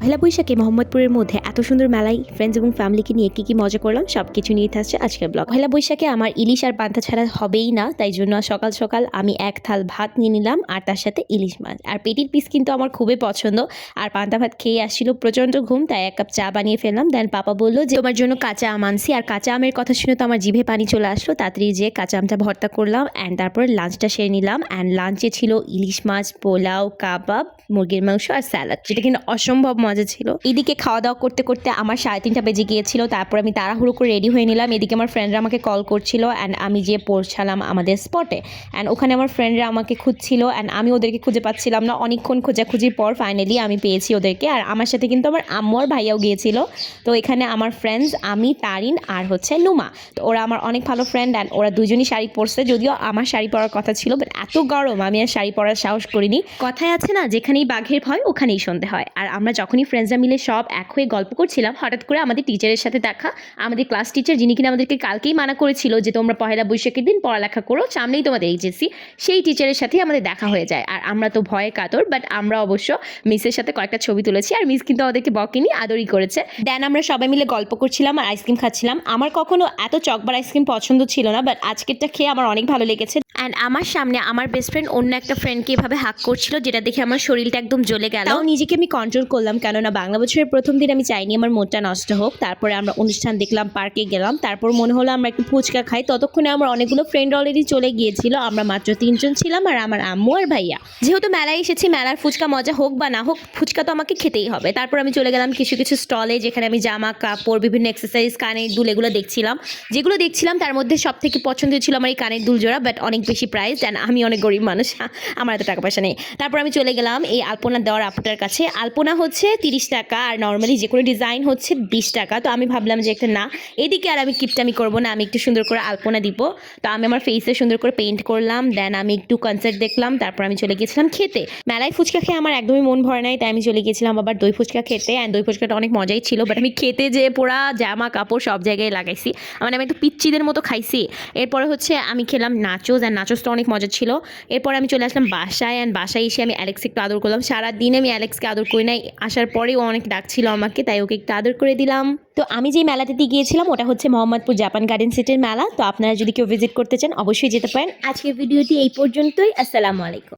পহেলা বৈশাখে মোহাম্মদপুরের মধ্যে এত সুন্দর মেলায় ফ্রেন্ডস এবং ফ্যামিলিকে নিয়ে কি মজা করলাম সবকিছু নিয়ে থাকছে আজকের ব্লগ। পহেলা বৈশাখে আমার ইলিশ আর পান্তা ছাড়া হবেই না, তাই জন্য সকাল সকাল আমি এক থাল ভাত নিয়ে নিলাম আর তার সাথে ইলিশ মাছ আর পেটির পিস কিন্তু আমার খুবই পছন্দ। আর পান্তা ভাত খেয়ে আসছিল প্রচণ্ড ঘুম, তাই এক কাপ চা বানিয়ে ফেললাম। দেন পাপা বললো যে তোমার জন্য কাঁচা আম আনছি, আর কাঁচা আমের কথা শুনে তো আমার জিভে পানি চলে আসলো। তাড়াতাড়ি যে কাঁচা আমটা ভর্তা করলাম অ্যান্ড তারপর লাঞ্চটা সেরে নিলাম। অ্যান্ড লাঞ্চে ছিল ইলিশ মাছ, পোলাও, কাবাব, মুরগির মাংস আর স্যালাড, যেটা কিন্তু অসম্ভব মজা ছিল। এদিকে খাওয়া দাওয়া করতে করতে আমার 3:30 বেজে গিয়েছিল। তারপর আমি তাড়াহুড়ো করে রেডি হয়ে নিলাম। এদিকে আমার ফ্রেন্ডরা আমাকে কল করছিল অ্যান্ড আমি যে পৌঁছালাম আমাদের স্পটে। অ্যান্ড ওখানে আমার ফ্রেন্ডরা আমাকে খুঁজছিল অ্যান্ড আমি ওদেরকে খুঁজে পাচ্ছিলাম না। অনেকক্ষণ খোঁজাখুঁজির পর ফাইনালি আমি পেয়েছি ওদেরকে। আর আমার সাথে কিন্তু আমার আম্মু আর ভাইয়াও গিয়েছিল। তো এখানে আমার ফ্রেন্ডস আমি, তারিন আর হচ্ছে নুমা, তো ওরা আমার অনেক ভালো ফ্রেন্ড অ্যান্ড ওরা দুজনই শাড়ি পরছে। যদিও আমার শাড়ি পরার কথা ছিল, বাট এত গরম আমি আর শাড়ি পরার সাহস করিনি। কথায় আছে না, যেখানেই বাঘের ভয় ওখানেই সন্ধে হয়। আর আমরা যখনই ফ্রেন্ডসরা মিলে সব এক হয়ে গল্প করছিলাম, হঠাৎ করে আমাদের টিচারের সাথে দেখা। আমাদের ক্লাস টিচার, যিনি কিনা আমাদেরকে কালকেই মানা করেছিল যে তোমরা পহেলা বৈশাখের দিন পড়ালেখা করো, সামনেই তোমাদের এইচএসসি, সেই টিচারের সাথেই আমাদের দেখা হয়ে যায়। আর আমরা তো ভয়ে কাতর, বাট আমরা অবশ্য মিসের সাথে কয়েকটা ছবি তুলেছি আর মিস কিন্তু আমাদেরকে বকেনি, আদরই করেছে। দেন আমরা সবাই মিলে গল্প করছিলাম আর আইসক্রিম খাচ্ছিলাম। আমার কখনো এত চকবার আইসক্রিম পছন্দ ছিল না, বাট আজকেরটা খেয়ে আমার অনেক ভালো লেগেছে। অ্যান্ড আমার সামনে আমার বেস্ট ফ্রেন্ড অন্য একটা ফ্রেন্ডকে এভাবে হাক করছিল, যেটা দেখে আমার শরীরটা একদম জ্বলে গেল। তাও নিজেকে আমি কন্ট্রোল করলাম, কেননা বাংলা বছরের প্রথম দিন আমি চাইনি আমার মুডটা নষ্ট হোক। তারপরে আমরা অনুষ্ঠান দেখলাম, পার্কে গেলাম, তারপর মনে হলো আমরা একটু ফুচকা খাই। ততক্ষণে আমার অনেকগুলো ফ্রেন্ড অলরেডি চলে গিয়েছিল। আমরা মাত্র 3 জন ছিলাম আর আমার আম্মু আর ভাইয়া। যেহেতু মেলায় এসেছি, মেলার ফুচকা মজা হোক বা না হোক, ফুচকা তো আমাকে খেতেই হবে। তারপর আমি চলে গেলাম কিছু কিছু স্টলে, যেখানে আমি জামা কাপড়, বিভিন্ন এক্সারসাইজ, কানের দুল এগুলো দেখছিলাম। যেগুলো দেখছিলাম তার মধ্যে সব থেকে পছন্দ ছিল আমার এই কানের দুল জোড়া, বাট অনেক বেশি প্রাইস অ্যান্ড আমি অনেক গরিব মানুষ, আমার এত টাকা পয়সা নেই। তারপর আমি চলে গেলাম এই আলপনা দেওয়ার আপুটার কাছে। আলপনা হচ্ছে 30 টাকা আর নর্মালি যে কোনো ডিজাইন হচ্ছে 20 টাকা। তো আমি ভাবলাম যে একটা না, এদিকে আর আমি কিপটামি করবো না, আমি একটু সুন্দর করে আলপনা দিব। তো আমি আমার ফেসে সুন্দর করে পেইন্ট করলাম। দেন আমি একটু কনসার্ট দেখলাম, তারপর আমি চলে গেছিলাম খেতে। মেলায় ফুচকা খেয়ে আমার একদমই মন ভরে নাই, তাই আমি চলে গেছিলাম আবার দই ফুচকা খেতে। অ্যান্ড দই ফুচকাটা অনেক মজাই ছিল, বাট আমি খেতে যে পুরা জামা কাপড় সব জায়গায় লাগাইছি, মানে আমি একটু পিচ্চিদের মতো খাইছি। এরপরে হচ্ছে আমি খেলাম নাচোস, অ্যান্ড নাচোসটা অনেক মজা ছিল। এরপর আমি চলে আসলাম বাসায়, অ্যান্ড বাসায় এসে আমি অ্যালেক্সকে একটু আদর করলাম। সারাদিন আমি অ্যালেক্সকে আদর করি নাই, আসার পরেও অনেক ডাকছিল আমাকে, তাই ওকে একটু আদর করে দিলাম। তো আমি যে মেলাটাতে গিয়েছিলাম ওটা হচ্ছে মোহাম্মদপুর জাপান গার্ডেন সিটির মেলা। তো আপনারা যদি কেউ ভিজিট করতে চান অবশ্যই যেতে পারেন। আজকের ভিডিওটি এই পর্যন্তই। আসসালামু আলাইকুম।